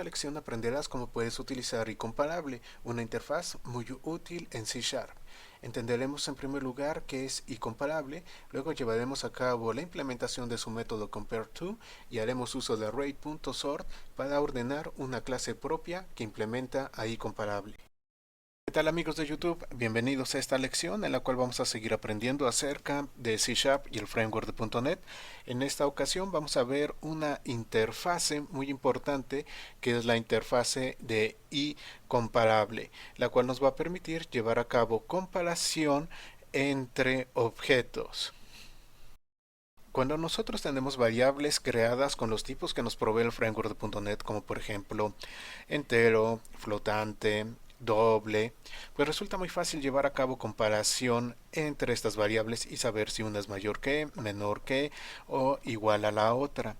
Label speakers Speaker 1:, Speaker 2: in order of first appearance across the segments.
Speaker 1: esta lección aprenderás cómo puedes utilizar IComparable, una interfaz muy útil en C#. Entenderemos en primer lugar qué es IComparable, luego llevaremos a cabo la implementación de su método compareTo y haremos uso de array.sort para ordenar una clase propia que implementa a IComparable. ¿Qué tal amigos de YouTube? Bienvenidos a esta lección en la cual vamos a seguir aprendiendo acerca de C# y el framework de .NET. En esta ocasión vamos a ver una interfase muy importante que es la interfase de IComparable, la cual nos va a permitir llevar a cabo comparación entre objetos. Cuando nosotros tenemos variables creadas con los tipos que nos provee el framework de .NET, como por ejemplo entero, flotante, doble, pues resulta muy fácil llevar a cabo comparación entre estas variables y saber si una es mayor que, menor que o igual a la otra.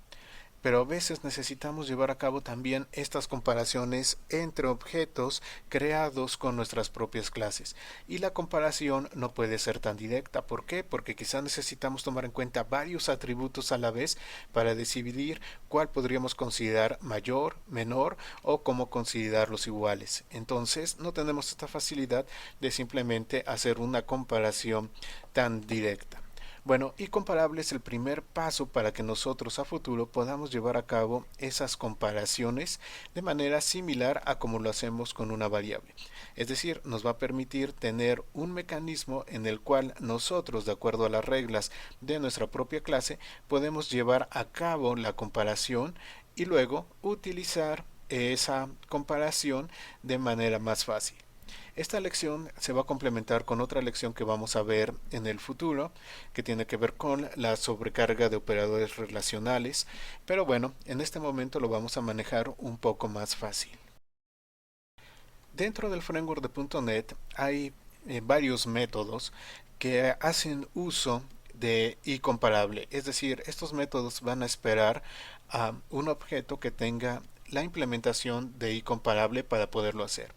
Speaker 1: Pero a veces necesitamos llevar a cabo también estas comparaciones entre objetos creados con nuestras propias clases. Y la comparación no puede ser tan directa. ¿Por qué? Porque quizás necesitamos tomar en cuenta varios atributos a la vez para decidir cuál podríamos considerar mayor, menor o cómo considerarlos iguales. Entonces no tenemos esta facilidad de simplemente hacer una comparación tan directa. Bueno, IComparable es el primer paso para que nosotros a futuro podamos llevar a cabo esas comparaciones de manera similar a como lo hacemos con una variable. Es decir, nos va a permitir tener un mecanismo en el cual nosotros, de acuerdo a las reglas de nuestra propia clase, podemos llevar a cabo la comparación y luego utilizar esa comparación de manera más fácil. Esta lección se va a complementar con otra lección que vamos a ver en el futuro, que tiene que ver con la sobrecarga de operadores relacionales, pero bueno, en este momento lo vamos a manejar un poco más fácil. Dentro del framework de .NET hay varios métodos que hacen uso de IComparable, es decir, estos métodos van a esperar a un objeto que tenga la implementación de IComparable para poderlo hacer.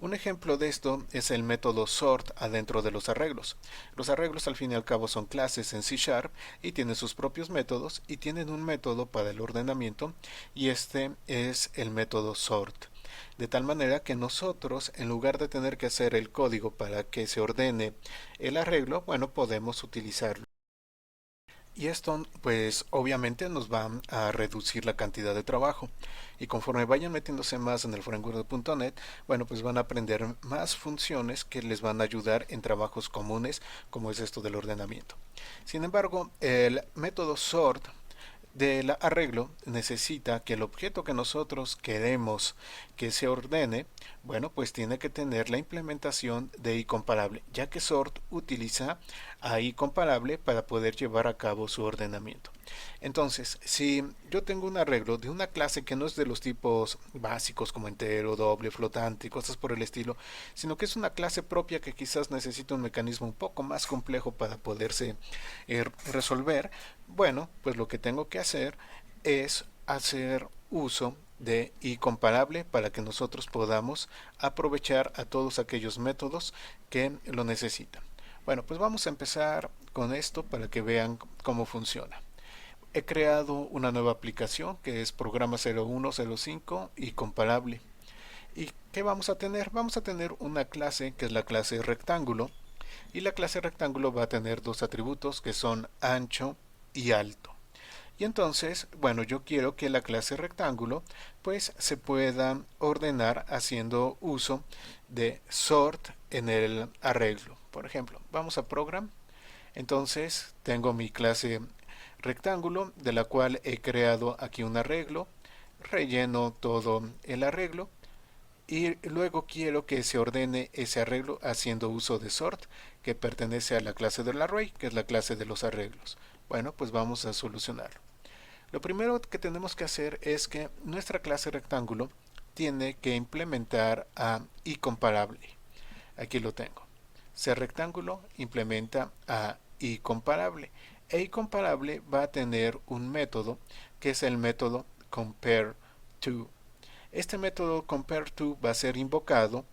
Speaker 1: Un ejemplo de esto es el método sort adentro de los arreglos. Los arreglos al fin y al cabo son clases en C# y tienen sus propios métodos y tienen un método para el ordenamiento y este es el método sort. De tal manera que nosotros, en lugar de tener que hacer el código para que se ordene el arreglo, bueno, podemos utilizarlo. Y esto pues obviamente nos va a reducir la cantidad de trabajo y conforme vayan metiéndose más en el framework de .NET, bueno, pues van a aprender más funciones que les van a ayudar en trabajos comunes como es esto del ordenamiento. Sin embargo, el método sort del arreglo necesita que el objeto que nosotros queremos que se ordene, bueno, pues tiene que tener la implementación de IComparable, ya que sort utiliza a IComparable para poder llevar a cabo su ordenamiento. Entonces, si yo tengo un arreglo de una clase que no es de los tipos básicos como entero, doble, flotante y cosas por el estilo, sino que es una clase propia que quizás necesita un mecanismo un poco más complejo para poderse resolver, bueno, pues lo que tengo que hacer es hacer uso de IComparable para que nosotros podamos aprovechar a todos aquellos métodos que lo necesitan. Bueno, pues vamos a empezar con esto para que vean cómo funciona. He creado una nueva aplicación que es programa 0105 IComparable. ¿Y qué vamos a tener? Vamos a tener una clase que es la clase rectángulo y la clase rectángulo va a tener dos atributos que son ancho y alto. Y entonces, bueno, yo quiero que la clase rectángulo pues se pueda ordenar haciendo uso de sort en el arreglo. Por ejemplo, vamos a program. Entonces tengo mi clase rectángulo de la cual he creado aquí un arreglo, relleno todo el arreglo y luego quiero que se ordene ese arreglo haciendo uso de sort que pertenece a la clase del array, que es la clase de los arreglos. Bueno, pues vamos a solucionarlo. Lo primero que tenemos que hacer es que nuestra clase rectángulo tiene que implementar a IComparable. Aquí lo tengo. CRectángulo implementa a IComparable. E IComparable va a tener un método que es el método compareTo. Este método compareTo va a ser invocado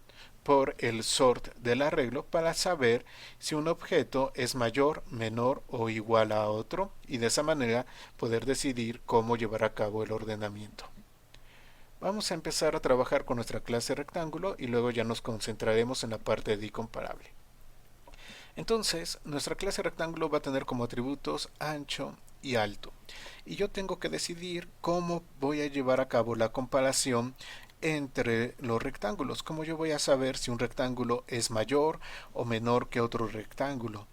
Speaker 1: por el sort del arreglo para saber si un objeto es mayor, menor o igual a otro y de esa manera poder decidir cómo llevar a cabo el ordenamiento. Vamos a empezar a trabajar con nuestra clase rectángulo y luego ya nos concentraremos en la parte de incomparable. Entonces, nuestra clase rectángulo va a tener como atributos ancho y alto. Y yo tengo que decidir cómo voy a llevar a cabo la comparación entre los rectángulos. Cómo yo voy a saber si un rectángulo es mayor o menor que otro rectángulo.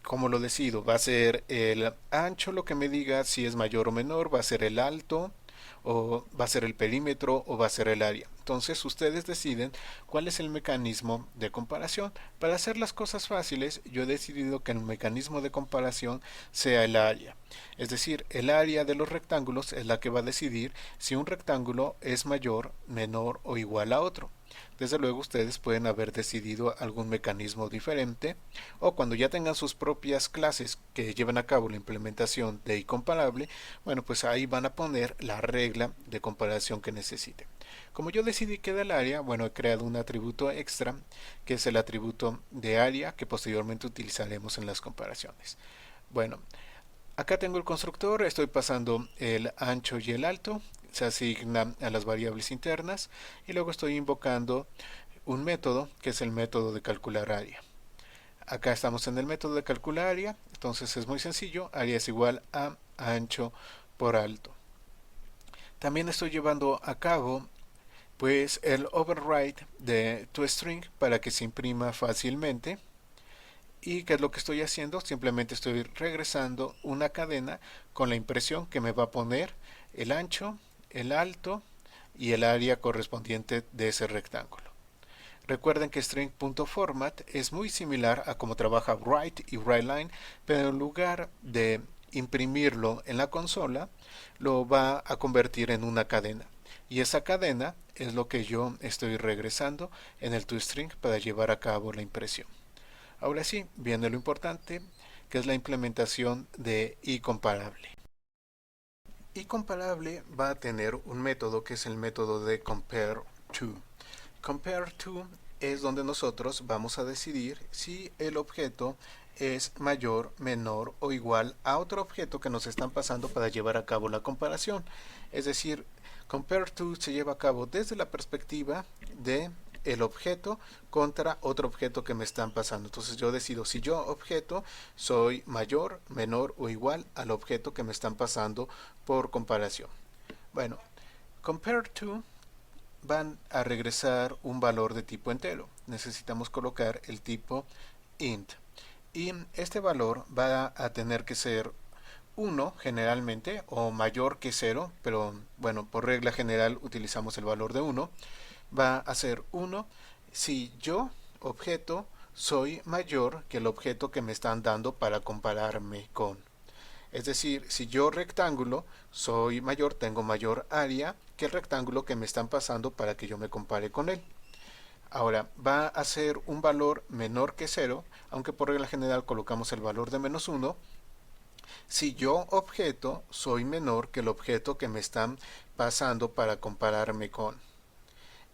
Speaker 1: ¿Cómo lo decido? Va a ser el ancho lo que me diga si es mayor o menor, va a ser el alto, o va a ser el perímetro, o va a ser el área. Entonces ustedes deciden cuál es el mecanismo de comparación. Para hacer las cosas fáciles, yo he decidido que el mecanismo de comparación sea el área. Es decir, el área de los rectángulos es la que va a decidir si un rectángulo es mayor, menor o igual a otro. Desde luego ustedes pueden haber decidido algún mecanismo diferente, o cuando ya tengan sus propias clases que lleven a cabo la implementación de incomparable, bueno, pues ahí van a poner la regla de comparación que necesiten. Como yo decidí que del área, bueno, he creado un atributo extra que es el atributo de área que posteriormente utilizaremos en las comparaciones. Bueno, acá tengo el constructor, estoy pasando el ancho y el alto, se asigna a las variables internas y luego estoy invocando un método que es el método de calcular área. Acá estamos en el método de calcular área, entonces es muy sencillo, área es igual a ancho por alto. También estoy llevando a cabo pues el override de toString para que se imprima fácilmente. ¿Y qué es lo que estoy haciendo? Simplemente estoy regresando una cadena con la impresión que me va a poner el ancho, el alto y el área correspondiente de ese rectángulo. Recuerden que string.format es muy similar a cómo trabaja write y writeline, pero en lugar de imprimirlo en la consola, lo va a convertir en una cadena. Y esa cadena es lo que yo estoy regresando en el toString para llevar a cabo la impresión. Ahora sí, viene lo importante, que es la implementación de incomparable. Incomparable va a tener un método que es el método de compareTo. compareTo es donde nosotros vamos a decidir si el objeto es mayor, menor o igual a otro objeto que nos están pasando para llevar a cabo la comparación. Es decir, compareTo se lleva a cabo desde la perspectiva de el objeto contra otro objeto que me están pasando. Entonces yo decido si yo objeto soy mayor, menor o igual al objeto que me están pasando por comparación. Bueno, compareTo van a regresar un valor de tipo entero. Necesitamos colocar el tipo int. Y este valor va a tener que ser 1 generalmente o mayor que 0, pero bueno, por regla general utilizamos el valor de 1. Va a ser 1 si yo, objeto, soy mayor que el objeto que me están dando para compararme con. Es decir, si yo rectángulo soy mayor, tengo mayor área que el rectángulo que me están pasando para que yo me compare con él. Ahora, va a ser un valor menor que 0, aunque por regla general colocamos el valor de -1, si yo objeto soy menor que el objeto que me están pasando para compararme con.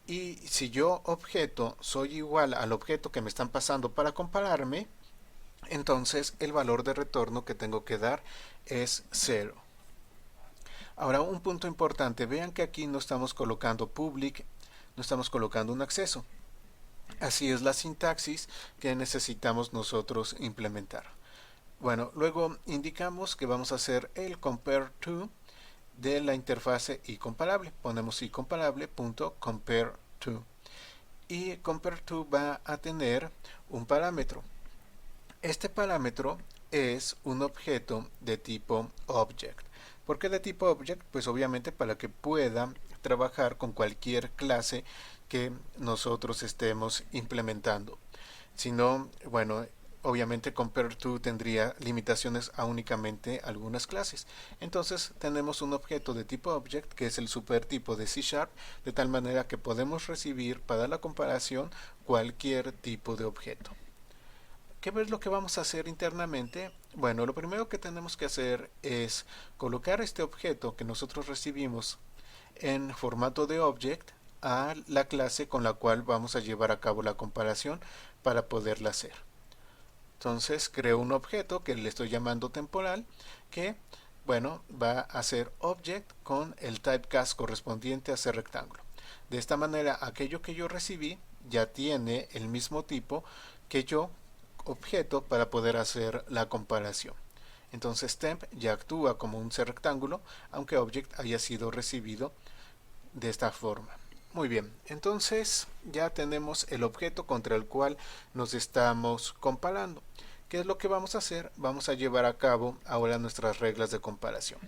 Speaker 1: Y si yo objeto soy igual al objeto que me están pasando para compararme, entonces el valor de retorno que tengo que dar es 0. Ahora un punto importante, vean que aquí no estamos colocando public, no estamos colocando un acceso. Así es la sintaxis que necesitamos nosotros implementar. Bueno, luego indicamos que vamos a hacer el compareTo de la interfase incomparable. Ponemos incomparable.compareTo. Y compareTo va a tener un parámetro. Este parámetro es un objeto de tipo object. ¿Por qué de tipo object? Pues obviamente para que pueda trabajar con cualquier clase que nosotros estemos implementando. Si no, bueno, obviamente compareTo tendría limitaciones a únicamente algunas clases. Entonces tenemos un objeto de tipo object que es el supertipo de C#, de tal manera que podemos recibir para la comparación cualquier tipo de objeto. ¿Qué es lo que vamos a hacer internamente? Bueno, lo primero que tenemos que hacer es colocar este objeto que nosotros recibimos en formato de object a la clase con la cual vamos a llevar a cabo la comparación para poderla hacer. Entonces creo un objeto que le estoy llamando temporal que Bueno, va a ser object con el typecast correspondiente a ese rectángulo. De esta manera, aquello que yo recibí ya tiene el mismo tipo que yo, objeto, para poder hacer la comparación. Entonces temp ya actúa como un rectángulo, aunque object haya sido recibido de esta forma. Muy bien, entonces ya tenemos el objeto contra el cual nos estamos comparando. ¿Qué es lo que vamos a hacer? Vamos a llevar a cabo ahora nuestras reglas de comparación.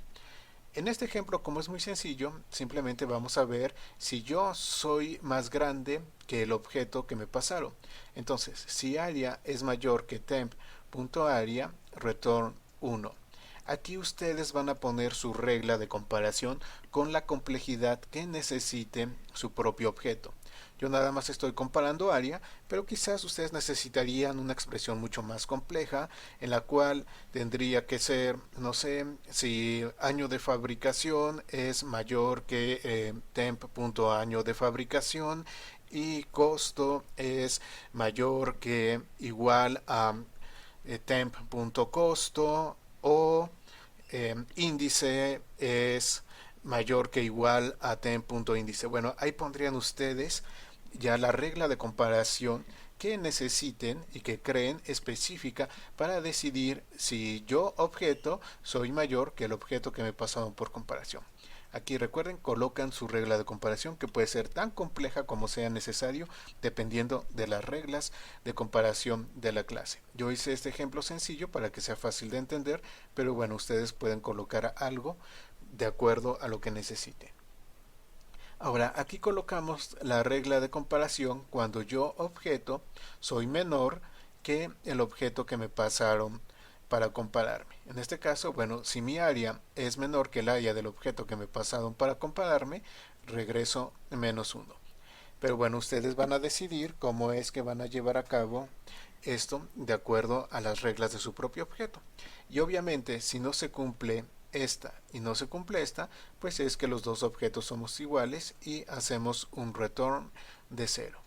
Speaker 1: En este ejemplo, como es muy sencillo, simplemente vamos a ver si yo soy más grande que el objeto que me pasaron. Entonces, si area es mayor que temp.area, return 1. Aquí ustedes van a poner su regla de comparación con la complejidad que necesite su propio objeto. Yo nada más estoy comparando área, pero quizás ustedes necesitarían una expresión mucho más compleja en la cual tendría que ser, no sé, si año de fabricación es mayor que temp.año de fabricación y costo es mayor que igual a temp.costo o índice es mayor que igual a temp.índice. Bueno, ahí pondrían ustedes ya la regla de comparación que necesiten y que creen específica para decidir si yo objeto soy mayor que el objeto que me pasaron por comparación. Aquí recuerden, colocan su regla de comparación que puede ser tan compleja como sea necesario dependiendo de las reglas de comparación de la clase. Yo hice este ejemplo sencillo para que sea fácil de entender, pero bueno, ustedes pueden colocar algo de acuerdo a lo que necesiten. Ahora, aquí colocamos la regla de comparación cuando yo objeto soy menor que el objeto que me pasaron para compararme. En este caso, bueno, si mi área es menor que el área del objeto que me pasaron para compararme, regreso -1. Pero bueno, ustedes van a decidir cómo es que van a llevar a cabo esto de acuerdo a las reglas de su propio objeto. Y obviamente, si no se cumple esta y no se cumple esta, pues es que los dos objetos somos iguales y hacemos un return de 0.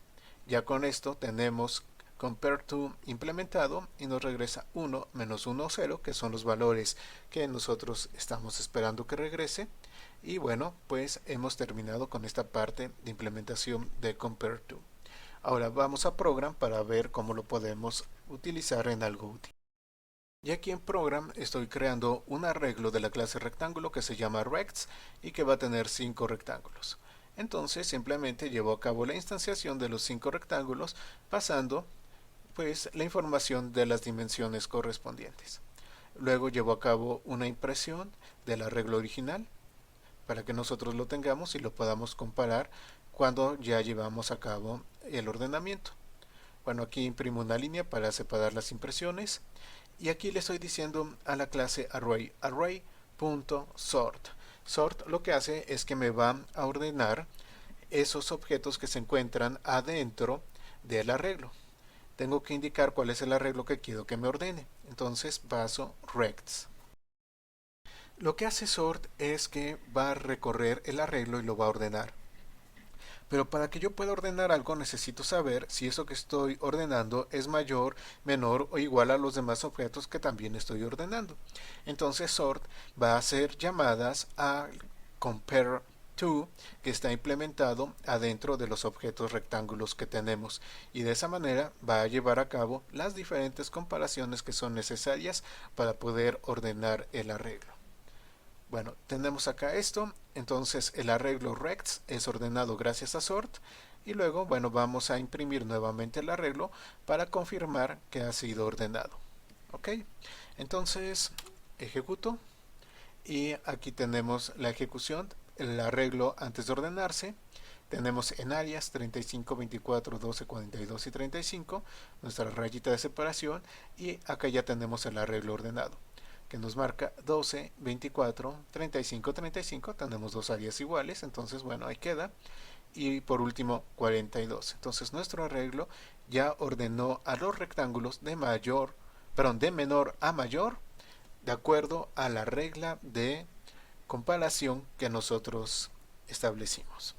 Speaker 1: Ya con esto tenemos compare to implementado y nos regresa 1, -1 o 0, que son los valores que nosotros estamos esperando que regrese. Y bueno, pues hemos terminado con esta parte de implementación de compare to. Ahora vamos a program para ver cómo lo podemos utilizar en algo útil. Y aquí en Program estoy creando un arreglo de la clase rectángulo que se llama rects y que va a tener 5 rectángulos. Entonces simplemente llevo a cabo la instanciación de los 5 rectángulos pasando pues la información de las dimensiones correspondientes. Luego llevo a cabo una impresión del arreglo original para que nosotros lo tengamos y lo podamos comparar cuando ya llevamos a cabo el ordenamiento. Bueno, aquí imprimo una línea para separar las impresiones. Y aquí le estoy diciendo a la clase array, array.sort. Sort lo que hace es que me va a ordenar esos objetos que se encuentran adentro del arreglo. Tengo que indicar cuál es el arreglo que quiero que me ordene. Entonces paso rects. Lo que hace sort es que va a recorrer el arreglo y lo va a ordenar. Pero para que yo pueda ordenar algo necesito saber si eso que estoy ordenando es mayor, menor o igual a los demás objetos que también estoy ordenando. Entonces sort va a hacer llamadas a compare to que está implementado adentro de los objetos rectángulos que tenemos y de esa manera va a llevar a cabo las diferentes comparaciones que son necesarias para poder ordenar el arreglo. Bueno, tenemos acá esto, entonces el arreglo rects es ordenado gracias a sort y luego, bueno, vamos a imprimir nuevamente el arreglo para confirmar que ha sido ordenado. Ok, entonces ejecuto y aquí tenemos la ejecución, el arreglo antes de ordenarse. Tenemos en áreas 35, 24, 12, 42 y 35 nuestra rayita de separación y acá ya tenemos el arreglo ordenado que nos marca 12, 24, 35, 35. Tenemos dos áreas iguales, entonces bueno, ahí queda. Y por último 42. Entonces nuestro arreglo ya ordenó a los rectángulos de menor a mayor de acuerdo a la regla de comparación que nosotros establecimos.